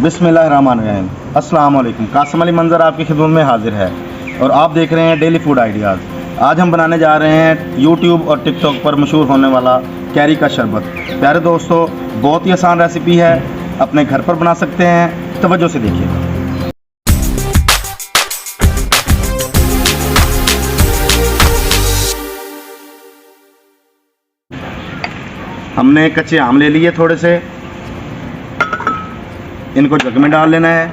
बिस्मिल्लाहिर्रहमानिर्रहीम। अस्सलाम वालेकुम। कासिम अली मंज़र आपकी खिदमत में हाजिर है और आप देख रहे हैं डेली फूड आइडियाज़। आज हम बनाने जा रहे हैं यूट्यूब और टिकटॉक पर मशहूर होने वाला कैरी का शरबत। प्यारे दोस्तों, बहुत ही आसान रेसिपी है, अपने घर पर बना सकते हैं। तवज्जो से देखिए। हमने कच्चे आम ले लिए थोड़े से, इनको जग में डाल लेना है।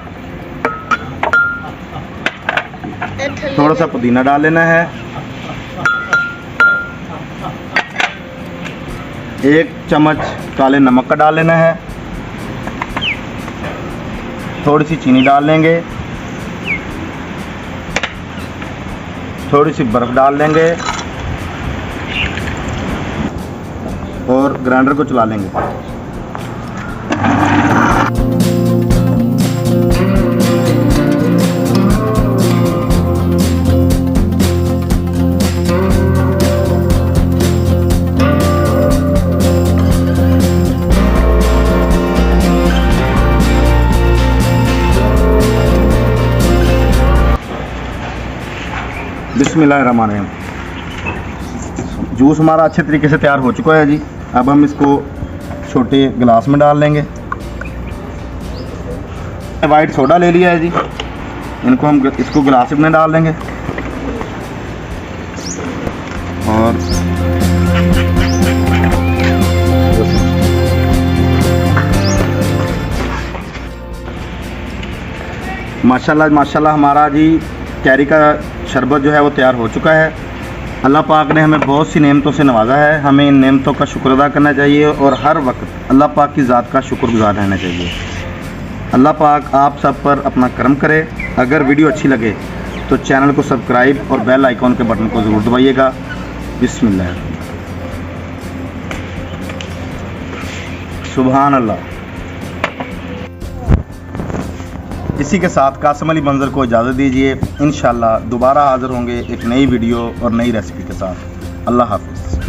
थोड़ा सा पुदीना डाल लेना है। 1 चम्मच काले नमक का डाल लेना है। थोड़ी सी चीनी डाल लेंगे। थोड़ी सी बर्फ़ डाल लेंगे और ग्राइंडर को चला लेंगे। बिस्मिल्लाहिर्रहमानिर्रहीम। जूस हमारा अच्छे तरीके से तैयार हो चुका है जी। अब हम इसको छोटे गिलास में डाल लेंगे। वाइट सोडा ले लिया है जी, इनको हम इसको गिलास में डाल लेंगे और माशाल्लाह माशाल्लाह हमारा जी कैरी का शरबत जो है वो तैयार हो चुका है। अल्लाह पाक ने हमें बहुत सी नेमतों से नवाजा है। हमें इन नेमतों का शुक्र अदा करना चाहिए और हर वक्त अल्लाह पाक की ज़ात का शुक्रगुज़ार रहना चाहिए। अल्लाह पाक आप सब पर अपना करम करे। अगर वीडियो अच्छी लगे तो चैनल को सब्सक्राइब और बेल आइकॉन के बटन को ज़रूर दबाइएगा। बिस्मिल्लाह, सुभान अल्लाह। इसी के साथ कासिम अली मंज़र को इजाज़त दीजिए। इंशाअल्लाह दोबारा हाज़िर होंगे एक नई वीडियो और नई रेसिपी के साथ। अल्लाह हाफ़िज़।